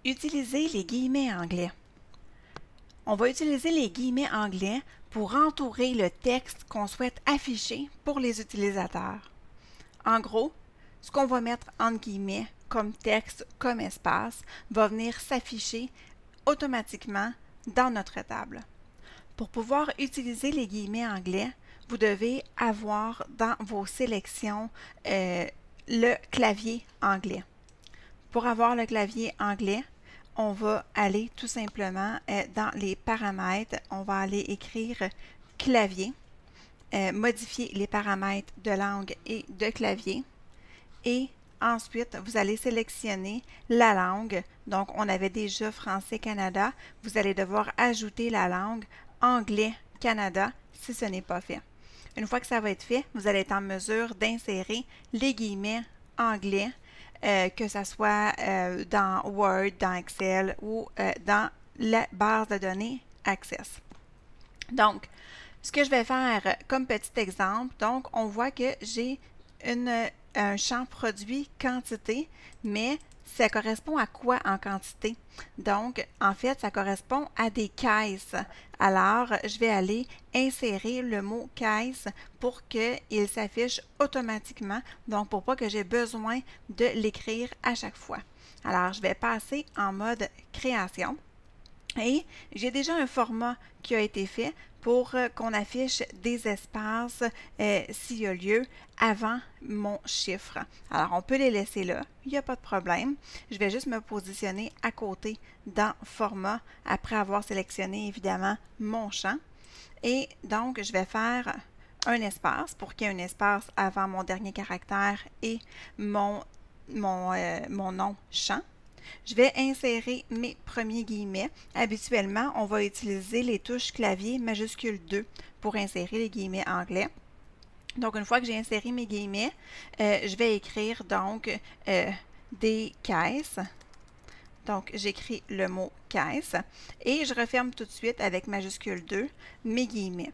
Utiliser les guillemets anglais. On va utiliser les guillemets anglais pour entourer le texte qu'on souhaite afficher pour les utilisateurs. En gros, ce qu'on va mettre entre guillemets comme texte, comme espace, va venir s'afficher automatiquement dans notre table. Pour pouvoir utiliser les guillemets anglais, vous devez avoir dans vos sélections le clavier anglais. Pour avoir le clavier anglais, on va aller tout simplement dans les paramètres, on va aller écrire clavier, modifier les paramètres de langue et de clavier et ensuite vous allez sélectionner la langue. Donc on avait déjà Français Canada, vous allez devoir ajouter la langue Anglais Canada si ce n'est pas fait. Une fois que ça va être fait, vous allez être en mesure d'insérer les guillemets anglais que ce soit dans Word, dans Excel ou dans la base de données Access. Donc, ce que je vais faire comme petit exemple, donc on voit que j'ai un champ produit quantité, mais ça correspond à quoi en quantité? Donc, en fait, ça correspond à des caisses. Alors, je vais aller insérer le mot caisse pour qu'il s'affiche automatiquement, donc pour pas que j'ai besoin de l'écrire à chaque fois. Alors, je vais passer en mode création. Et j'ai déjà un format qui a été fait pour qu'on affiche des espaces s'il y a lieu avant mon chiffre. Alors, on peut les laisser là, il n'y a pas de problème. Je vais juste me positionner à côté dans format après avoir sélectionné évidemment mon champ. Et donc, je vais faire un espace pour qu'il y ait un espace avant mon dernier caractère et mon nom champ. Je vais insérer mes premiers guillemets. Habituellement, on va utiliser les touches clavier majuscule 2 pour insérer les guillemets anglais. Donc, une fois que j'ai inséré mes guillemets, je vais écrire donc des caisses. Donc, j'écris le mot caisse et je referme tout de suite avec majuscule 2 mes guillemets.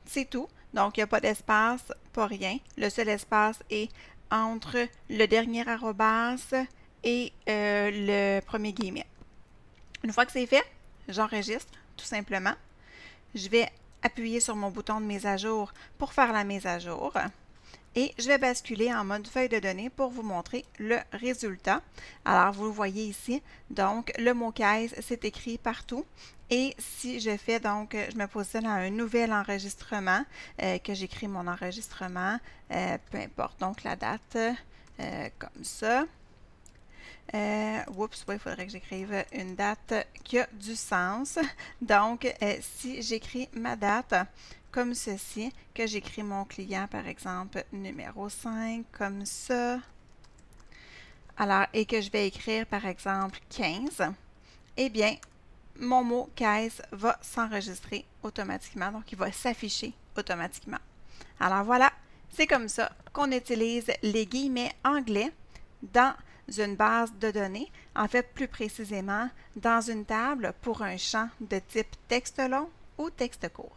C'est tout. Donc, il n'y a pas d'espace, pas rien. Le seul espace est entre le dernier arrobas et le premier guillemet. Une fois que c'est fait, j'enregistre tout simplement. Je vais appuyer sur mon bouton de mise à jour pour faire la mise à jour. Et je vais basculer en mode feuille de données pour vous montrer le résultat. Alors, vous le voyez ici, donc le mot caisse, c'est écrit partout. Et si je fais donc, je me positionne à un nouvel enregistrement, que j'écris mon enregistrement, peu importe, donc la date, comme ça. Oups, il faudrait que j'écrive une date qui a du sens. Donc, si j'écris ma date comme ceci, que j'écris mon client, par exemple, numéro 5, comme ça, alors, et que je vais écrire, par exemple, 15, eh bien, mon mot caisse va s'enregistrer automatiquement, donc il va s'afficher automatiquement. Alors voilà, c'est comme ça qu'on utilise les guillemets anglais dans une base de données, en fait plus précisément dans une table pour un champ de type texte long ou texte court.